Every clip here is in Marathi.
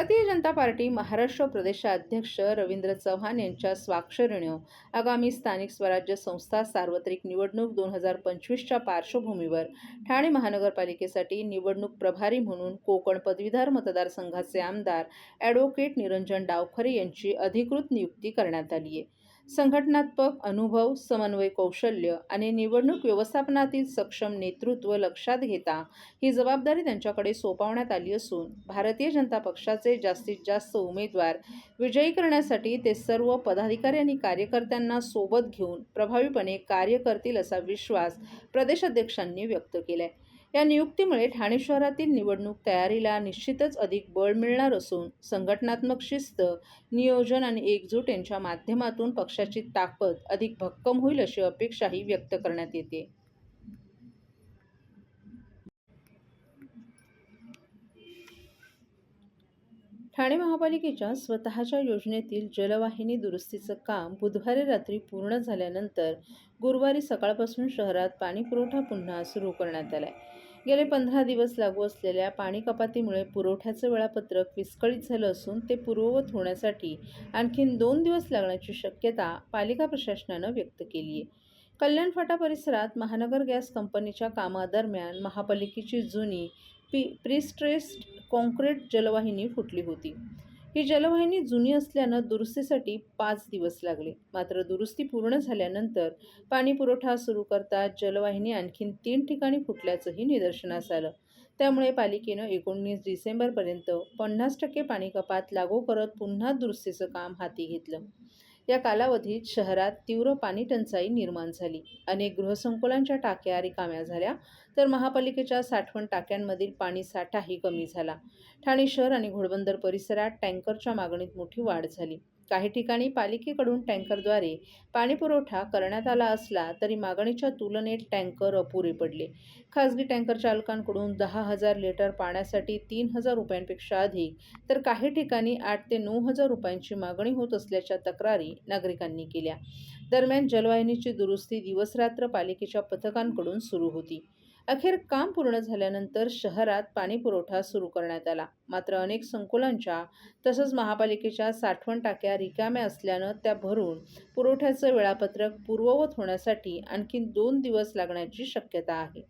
भारतीय जनता पार्टी महाराष्ट्र प्रदेशाध्यक्ष रवींद्र चव्हाण यांच्या स्वाक्षरीने आगामी स्थानिक स्वराज्य संस्था सार्वत्रिक निवडणूक 2025च्या पार्श्वभूमीवर ठाणे महानगरपालिकेसाठी निवडणूक प्रभारी म्हणून कोकण पदवीधर मतदारसंघाचे आमदार ॲडव्होकेट निरंजन डावखरे यांची अधिकृत नियुक्ती करण्यात आली आहे. संघटनात्मक अनुभव, समन्वय कौशल्य आणि निवडणूक व्यवस्थापनातील सक्षम नेतृत्व लक्षात घेता ही जबाबदारी त्यांच्याकडे सोपवण्यात आली असून भारतीय जनता पक्षाचे जास्तीत जास्त उमेदवार विजयी करण्यासाठी ते सर्व पदाधिकारी आणि कार्यकर्त्यांना सोबत घेऊन प्रभावीपणे कार्य करतील असा विश्वास प्रदेशाध्यक्षांनी व्यक्त केलाय. या नियुक्तीमुळे ठाणे शहरातील निवडणूक तयारीला निश्चितच अधिक बळ मिळणार असून संघटनात्मक शिस्त, नियोजन आणि एकजूट यांच्या माध्यमातून पक्षाची ताकद अधिक भक्कम होईल अशी अपेक्षाही व्यक्त करण्यात येते. ठाणे महापालिकेच्या स्वतःच्या योजनेतील जलवाहिनी दुरुस्तीचं काम बुधवारी रात्री पूर्ण झाल्यानंतर गुरुवारी सकाळपासून शहरात पाणीपुरवठा पुन्हा सुरू करण्यात आलाय. गेले 15 दिवस लागू असलेल्या पाणी कपातीमुळे पुरवठ्याचं वेळापत्रक विस्कळीत झालं असून ते पूर्ववत होण्यासाठी आणखीन 2 दिवस लागण्याची शक्यता पालिका प्रशासनानं व्यक्त केली आहे. कल्याण फाटा परिसरात महानगर गॅस कंपनीच्या कामादरम्यान महापालिकेची जुनी प्रीस्ट्रेस्ड कॉन्क्रीट जलवाहिनी फुटली होती. ही जलवाहिनी जुनी असल्यानं दुरुस्तीसाठी 5 दिवस लागले. मात्र दुरुस्ती पूर्ण झाल्यानंतर पाणी पुरवठा सुरू करता जलवाहिनी आणखीन 3 ठिकाणी फुटल्याचंही निदर्शनास आलं. त्यामुळे पालिकेनं 19 डिसेंबरपर्यंत 50% पाणी कपात लागू करत पुन्हा दुरुस्तीचं काम हाती घेतलं. या कालावधीत शहरात तीव्र पाणी टंचाई निर्माण झाली. अनेक गृहसंकुलांच्या टाक्या रिकाम्या झाल्या तर महापालिकेच्या साठवण टाक्यांमधील पाणी साठाही कमी झाला. ठाणे शहर आणि घोडबंदर परिसरात टँकरच्या मागणीत मोठी वाढ झाली. काही ठिकाणी पालिकेकडून टँकरद्वारे पाणीपुरवठा करण्यात आला असला तरी मागणीच्या तुलनेत टँकर अपुरे पडले. खासगी टँकर चालकांकडून 10,000 लिटर पाण्यासाठी 3,000 रुपयांपेक्षा अधिक तर काही ठिकाणी 8,000 ते 9,000 रुपयांची मागणी होत असल्याच्या तक्रारी नागरिकांनी केल्या. दरम्यान जलवाहिनीची दुरुस्ती दिवसरात्र पालिकेच्या पथकांकडून सुरू होती. अखेर काम पूर्ण झाल्यानंतर शहरात पाणीपुरवठा सुरू करण्यात आला. मात्र अनेक संकुलांच्या तसंच महापालिकेच्या साठवण टाक्या रिकाम्या असल्यानं त्या भरून पुरवठ्याचं वेळापत्रक पूर्ववत होण्यासाठी आणखी 2 दिवस लागण्याची शक्यता आहे.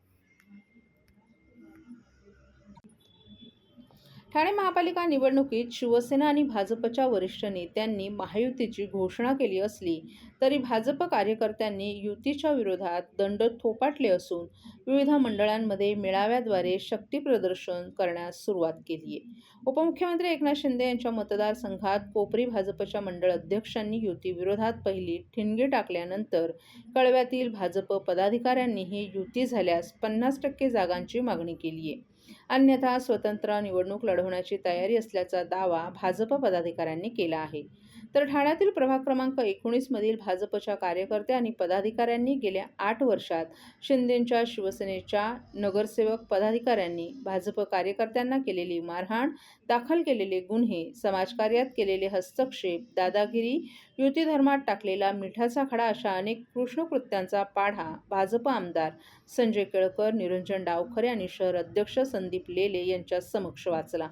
ठाणे महापालिका निवडणुकीत शिवसेना आणि भाजपच्या वरिष्ठ नेत्यांनी महायुतीची घोषणा केली असली तरी भाजप कार्यकर्त्यांनी युतीच्या विरोधात दंड थोपाटले असून विविध मंडळांमध्ये मेळाव्याद्वारे शक्तीप्रदर्शन करण्यास सुरुवात केली आहे. उपमुख्यमंत्री एकनाथ शिंदे यांच्या मतदारसंघात कोपरी भाजपच्या मंडळ अध्यक्षांनी युतीविरोधात पहिली ठिणगी टाकल्यानंतर कळव्यातील भाजप पदाधिकाऱ्यांनीही युती झाल्यास 50% जागांची मागणी केली आहे. अन्यथा स्वतंत्र निवडणूक लढवण्याची तयारी असल्याचा दावा भाजप पदाधिकाऱ्यांनी केला आहे. तर ठाण्यातील प्रभाग क्रमांक 19 मधील भाजपच्या कार्यकर्त्या आणि पदाधिकाऱ्यांनी गेल्या 8 वर्षात शिंदेंच्या शिवसेनेच्या नगरसेवक पदाधिकाऱ्यांनी भाजप कार्यकर्त्यांना केलेली मारहाण, दाखल केलेले गुन्हे, समाजकार्यात केलेले हस्तक्षेप, दादागिरी, युती धर्मात टाकलेला मिठाचा खडा अशा अनेक कृष्णकृत्यांचा पाढा भाजप आमदार संजय केळकर, निरंजन डावखरे आणि शहर अध्यक्ष संदीप लेले यांच्या समक्ष वाचला.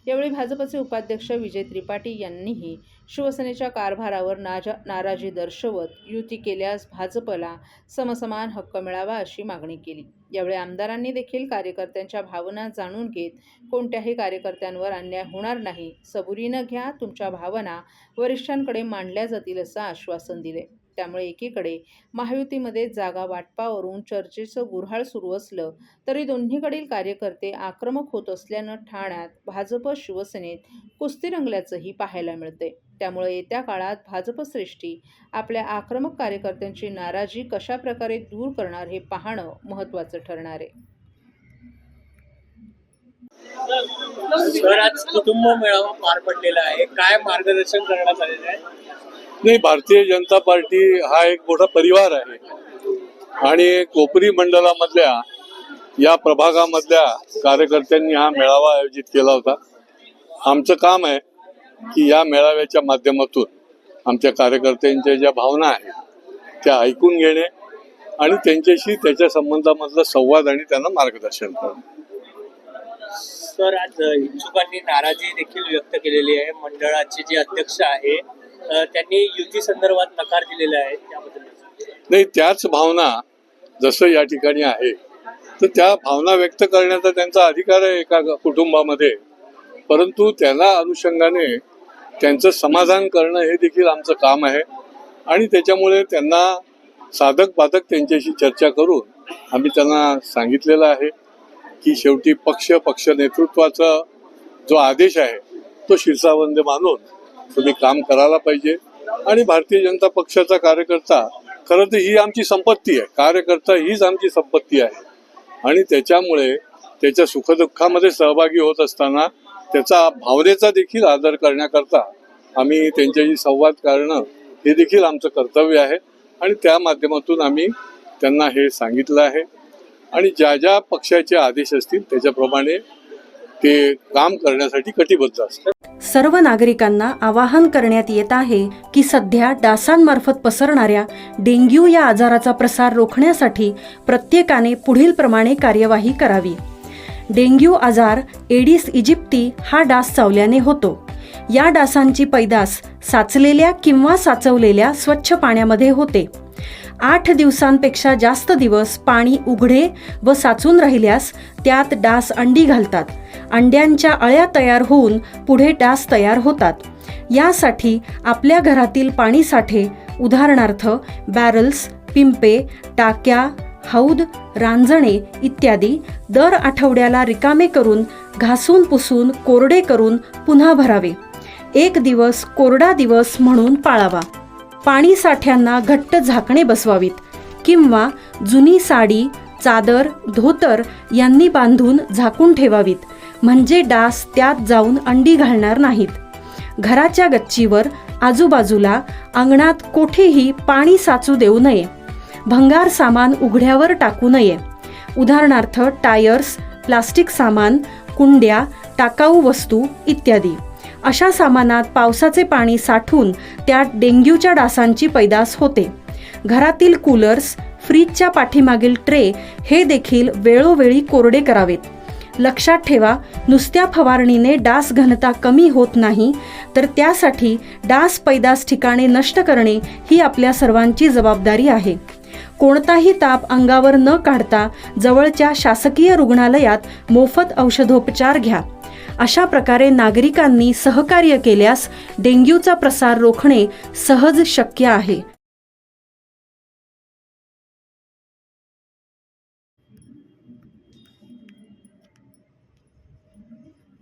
यावेळी भाजपचे उपाध्यक्ष विजय त्रिपाठी यांनीही शिवसेनेच्या कारभारावर नाराजी दर्शवत युती केल्यास भाजपला समसमान हक्क मिळावा अशी मागणी केली. यावेळी आमदारांनी देखील कार्यकर्त्यांच्या भावना जाणून घेत कोणत्याही कार्यकर्त्यांवर अन्याय होणार नाही, सबुरीनं घ्या, तुमच्या भावना वरिष्ठांकडे मांडल्या जातील असं आश्वासन दिले. त्यामुळे एकीकडे महायुतीमध्ये जागा वाटपावरून चर्चेचं गुऱ्हाळ सुरू असलं तरी दोन्हीकडील कार्यकर्ते आक्रमक होत असल्यानं ठाण्यात भाजप शिवसेनेत कुस्ती रंगल्याचंही पाहायला मिळते. त्यामुळे येत्या काळात भाजप श्रेष्ठी आपल्या आक्रमक कार्यकर्त्यांची नाराजी कशा प्रकारे दूर करणार हे पाहणं महत्त्वाचं ठरणार आहे. शहरात कुटुंब मेळावा पार पडलेला आहे, काय मार्गदर्शन करण्यात आलेलं आहे? नाही, भारतीय जनता पार्टी हा एक मोठा परिवार आहे आणि कोपरी मंडळामधल्या या प्रभागामधल्या कार्यकर्त्यांनी हा मेळावा आयोजित केला होता. आमचं काम आहे की या मेळाव्याच्या माध्यमातून आमच्या कार्यकर्त्यांच्या ज्या भावना आहेत त्या ऐकून घेणे आणि त्यांच्याशी त्याच्या संबंधामधला संवाद आणि त्यांना मार्गदर्शन करणं. तर आज इच्छुकांनी नाराजी देखील व्यक्त केलेली आहे. मंडळाचे जे अध्यक्ष आहे त्यांनी युती संदर्भात नकार दिलेला आहे, त्याबद्दल नाही, त्याच भावना जसं या ठिकाणी आहे तर त्या भावना व्यक्त करण्याचा त्यांचा अधिकार आहे एका कुटुंबामध्ये, परंतु त्याला अनुषंगाने त्यांचं समाधान करणं हे देखील आमचं काम आहे. आणि त्याच्यामुळे त्यांना साधक बाधक त्यांच्याशी चर्चा करून आम्ही त्यांना सांगितलेलं आहे की शेवटी पक्ष नेतृत्वाचा जो आदेश आहे तो शिरसावंद मानून तुम्ही काम करायला पाहिजे. आणि भारतीय जनता पक्षाचा कार्यकर्ता खरं तर ही आमची संपत्ती आहे, कार्यकर्ता हीच आमची संपत्ती आहे. आणि त्याच्यामुळे त्याच्या सुखदुःखामध्ये सहभागी होत असताना त्याचा भावनेचा देखील आदर करण्याकरता आम्ही त्यांच्याशी संवाद करणं हे देखील आमचं कर्तव्य आहे. आणि त्या माध्यमातून आम्ही त्यांना हे सांगितलं आहे. आणि ज्या ज्या पक्षाचे आदेश असतील त्याच्याप्रमाणे ते काम करण्यासाठी कटिबद्ध असतात. सर्व नागरिकांना आवाहन करण्यात येत आहे की सध्या डासांमार्फत पसरणाऱ्या डेंग्यू या आजाराचा प्रसार रोखण्यासाठी प्रत्येकाने पुढीलप्रमाणे कार्यवाही करावी. डेंग्यू आजार एडिस इजिप्ती हा डास चावल्याने होतो. या डासांची पैदास साचलेल्या किंवा साचवलेल्या स्वच्छ पाण्यामध्ये होते. 8 दिवसांपेक्षा जास्त दिवस पाणी उघडे व साचून राहिल्यास त्यात डास अंडी घालतात. अंड्यांच्या अळ्या तयार होऊन पुढे डास तयार होतात. यासाठी आपल्या घरातील पाणीसाठे उदाहरणार्थ बॅरल्स, पिंपे, टाक्या, हौद, रांजणे इत्यादी दर आठवड्याला रिकामे करून घासून पुसून कोरडे करून पुन्हा भरावे. 1 दिवस कोरडा दिवस म्हणून पाळावा. पाणी साठ्यांना घट्ट झाकणे बसवावीत किंवा जुनी साडी, चादर, धोतर यांनी बांधून झाकून ठेवावीत, म्हणजे डास त्यात जाऊन अंडी घालणार नाहीत. घराच्या गच्चीवर, आजूबाजूला, अंगणात कोठेही पाणी साचू देऊ नये. भंगार सामान उघड्यावर टाकू नये. उदाहरणार्थ टायर्स, प्लास्टिक सामान, कुंड्या, टाकाऊ वस्तू इत्यादी. अशा सामानात पावसाचे पाणी साठून त्यात डेंग्यूच्या डासांची पैदास होते. घरातील कूलर्स, फ्रीजच्या पाठीमागील ट्रे हे देखील वेळोवेळी कोरडे करावेत. लक्षात ठेवा, नुसत्या फवारणीने डास घनता कमी होत नाही, तर त्यासाठी डास पैदास ठिकाणे नष्ट करणे ही आपल्या सर्वांची जबाबदारी आहे. कोणताही ताप अंगावर न काढता जवळच्या शासकीय रुग्णालयात मोफत औषधोपचार घ्या. अशा प्रकारे नागरिकांनी सहकार्य केल्यास डेंग्यूचा प्रसार रोखणे सहज शक्य आहे.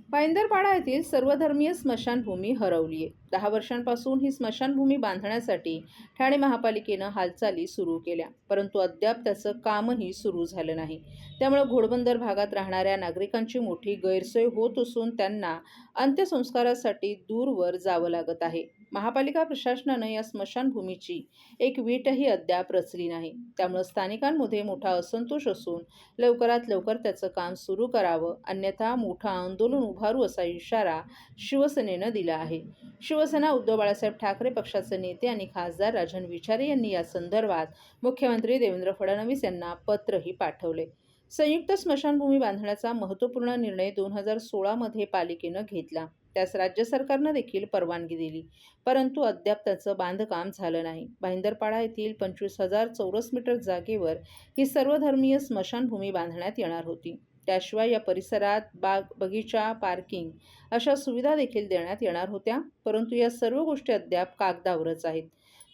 भाईंदरपाडा येथील सर्वधर्मीय स्मशानभूमी हरवली आहे. 10 वर्षांपासून ही स्मशानभूमी बांधण्यासाठी ठाणे महापालिकेनं हालचाली सुरू केल्या, परंतु अद्याप त्याचं कामही सुरू झालं नाही. त्यामुळे घोडबंदर भागात राहणाऱ्या नागरिकांची मोठी गैरसोय होत असून त्यांना अंत्यसंस्कारासाठी दूरवर जावं लागत आहे. महापालिका प्रशासनानं या स्मशानभूमीची एक वीटही अद्याप रचली नाही. त्यामुळे स्थानिकांमध्ये मोठा असंतोष असून लवकरात लवकर त्याचं काम सुरू करावं, अन्यथा मोठं आंदोलन उभारू असा इशारा शिवसेनेनं दिला आहे. शिवसेना उद्धव बाळासाहेब ठाकरे पक्षाचे नेते आणि खासदार राजन विचारे यांनी या संदर्भात मुख्यमंत्री देवेंद्र फडणवीस यांना पत्रही पाठवले. संयुक्त स्मशानभूमी बांधण्याचा महत्त्वपूर्ण निर्णय 2016 मध्ये पालिकेनं घेतला. त्यास राज्य सरकारनं देखील परवानगी दिली, परंतु अद्याप त्याचं बांधकाम झालं नाही. भाईंदरपाडा येथील 25,000 चौरस मीटर जागेवर ही सर्वधर्मीय स्मशानभूमी बांधण्यात येणार होती. त्याशिवाय या परिसरात बाग, बगीचा, पार्किंग अशा सुविधा देखील देण्यात येणार होत्या, परंतु या सर्व गोष्टी अद्याप कागदावरच आहेत.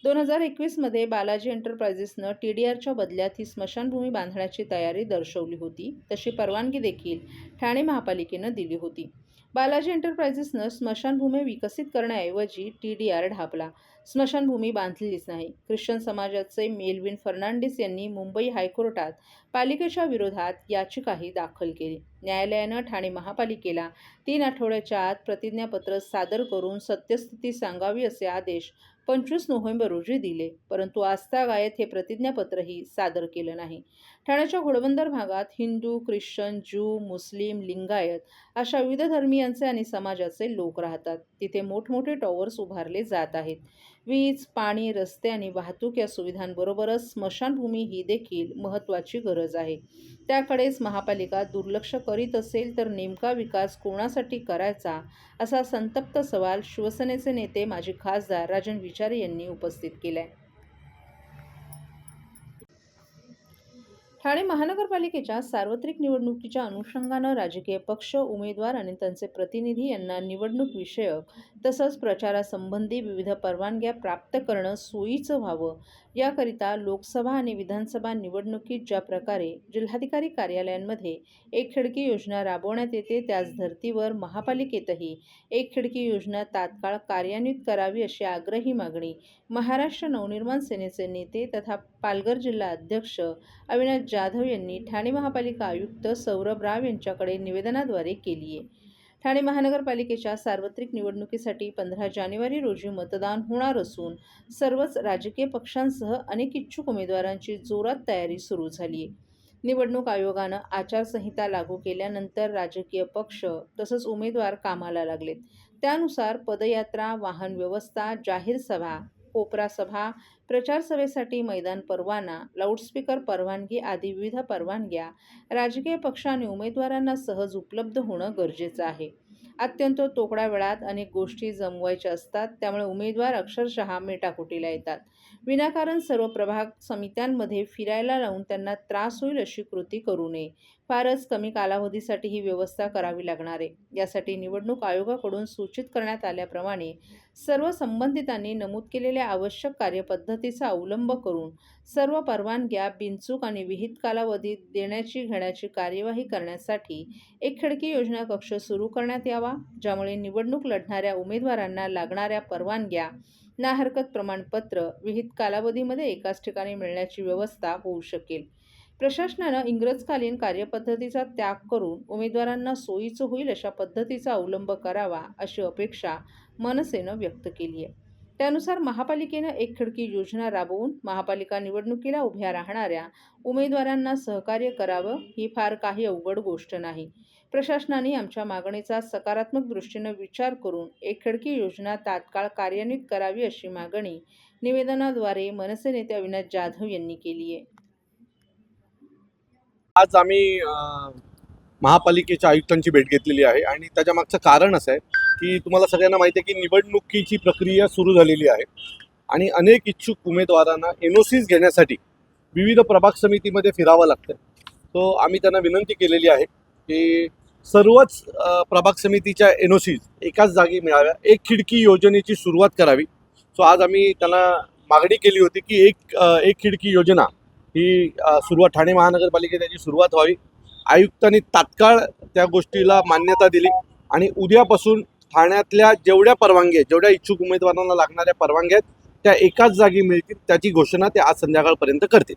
2021 मध्ये बालाजी एंटरप्राइजेसनं TDRच्या बदल्यात ही स्मशानभूमी बांधण्याची तयारी दर्शवली होती. तशी परवानगी देखील ठाणे महापालिकेनं दिली होती. बालाजी एंटरप्राइजेसनं स्मशानभूमी विकसित करण्याऐवजी TDR ढापला. स्मशानभूमी बांधलीच नाही. ख्रिश्चन समाजाचे मेलविन फर्नांडिस यांनी मुंबई हायकोर्टात पालिकेच्या विरोधात याचिकाही दाखल केली. न्यायालयानं ठाणे महापालिकेला 3 आठवड्याच्या आत प्रतिज्ञापत्र सादर करून सत्यस्थिती सांगावी असे आदेश 25 नोव्हेंबर रोजी दिले, परंतु आजतागायत हे प्रतिज्ञापत्रही सादर केलं नाही. ठाण्याच्या घोडबंदर भागात हिंदू, ख्रिश्चन, ज्यू, मुस्लिम, लिंगायत अशा विविध धर्मियांचे आणि समाजाचे लोक राहतात. तिथे मोठमोठे टॉवर्स उभारले जात आहेत. वीज, पाणी, रस्ते आणि वाहतूक या सुविधांबरोबरच स्मशानभूमी ही देखील महत्त्वाची गरज आहे. त्याकडेच महापालिका दुर्लक्ष करीत असेल तर नेमका विकास कोणासाठी करायचा, असा संतप्त सवाल शिवसेनेचे नेते माजी खासदार राजन विचारे यांनी उपस्थित केलाय. ठाणे महानगरपालिकेच्या सार्वत्रिक निवडणुकीच्या अनुषंगानं राजकीय पक्ष, उमेदवार आणि त्यांचे प्रतिनिधी यांना निवडणूक विषयक तसंच प्रचारासंबंधी विविध परवानग्या प्राप्त करणं सोयीचं व्हावं, याकरिता लोकसभा आणि विधानसभा निवडणुकीत ज्या प्रकारे जिल्हाधिकारी कार्यालयांमध्ये एक खिडकी योजना राबवण्यात येते, त्याच धर्तीवर महापालिकेतही एक खिडकी योजना तात्काळ कार्यान्वित करावी, अशी आग्रही मागणी महाराष्ट्र नवनिर्माण सेनेचे नेते तथा पालघर जिल्हा अध्यक्ष अविनाश जाधव यांनी ठाणे महापालिका आयुक्त सौरभ राव यांच्याकडे निवेदनाद्वारे केली आहे. ठाणे महानगरपालिकेच्या सार्वत्रिक निवडणुकीसाठी 15 जानेवारी रोजी मतदान होणार असून सर्वच राजकीय पक्षांसह अनेक इच्छुक उमेदवारांची जोरात तयारी सुरू झाली आहे. निवडणूक आयोगानं आचारसंहिता लागू केल्यानंतर राजकीय पक्ष तसंच उमेदवार कामाला लागलेत. त्यानुसार पदयात्रा, वाहन व्यवस्था, जाहीर सभा, कोपरा सभा, प्रचार सभेसाठी मैदान परवाना, लाऊडस्पीकर परवानगी आदी विविध परवानग्या राजकीय पक्ष आणि उमेदवारांना सहज उपलब्ध होणं गरजेचं आहे. अत्यंत तोकड्या वेळात अनेक गोष्टी जमवायच्या असतात, त्यामुळे उमेदवार अक्षरशः मेटाकुटीला येतात. विनाकारण सर्व प्रभाग समित्यांमध्ये फिरायला लावून त्यांना त्रास होईल अशी कृती करू नये. फारच कमी कालावधीसाठी ही व्यवस्था करावी लागणार आहे. यासाठी निवडणूक आयोगाकडून सूचित करण्यात आल्याप्रमाणे सर्व संबंधितांनी नमूद केलेल्या आवश्यक कार्यपद्धतीचा अवलंब करून सर्व परवानग्या बिनचूक आणि विहित कालावधीत घेण्याची कार्यवाही करण्यासाठी एक खिडकी योजना कक्ष सुरू करण्यात यावा, ज्यामुळे निवडणूक लढणाऱ्या उमेदवारांना लागणाऱ्या परवानग्या, ना हरकत प्रमाणपत्र विहित कालावधीमध्ये एकाच ठिकाणी मिळण्याची व्यवस्था होऊ शकेल. प्रशासनानं इंग्रजकालीन कार्यपद्धतीचा त्याग करून उमेदवारांना सोयीचं होईल अशा पद्धतीचा अवलंब करावा, अशी अपेक्षा मनसेनं व्यक्त केली आहे. त्यानुसार महापालिकेनं एक खिडकी योजना राबवून महापालिका निवडणुकीला उभ्या राहणाऱ्या उमेदवारांना सहकार्य करावं, ही फार काही अवघड गोष्ट नाही. प्रशासनाने आमच्या मागणीचा सकारात्मक दृष्टीनं विचार करून एक खिडकी योजना तात्काळ कार्यान्वित करावी, अशी मागणी निवेदनाद्वारे मनसे नेते अविनाश जाधव यांनी केली आहे. आज आम्ही महापालिकेच्या आयुक्तांची भेट घेतलेली आहे आणि त्याच्या मागचं कारण असं आहे की तुम्हाला सगळ्यांना माहिती आहे की निवडणुकीची प्रक्रिया सुरू झालेली आहे आणि अनेक इच्छुक उमेदवारांना NOCs घेण्यासाठी विविध प्रभाग समितीमध्ये फिरावं लागतं. तो आम्ही त्यांना विनंती केलेली आहे की सर्वच प्रभाग समितीच्या NOCs एकाच जागी मिळाव्या, एक खिडकी योजनेची सुरुवात करावी. सो आज आम्ही त्यांना मागणी केली होती की एक खिडकी योजना ही सुरुवात ठाणे महानगरपालिकेत त्याची सुरुवात व्हावी. आयुक्तांनी तात्काळ त्या गोष्टीला मान्यता दिली आणि उद्यापासून ठाण्यातल्या जेवढ्या परवानग्या, जेवढ्या इच्छुक उमेदवारांना लागणाऱ्या परवानग्या आहेत त्या एकाच जागी मिळतील, त्याची घोषणा ते आज संध्याकाळपर्यंत करतील.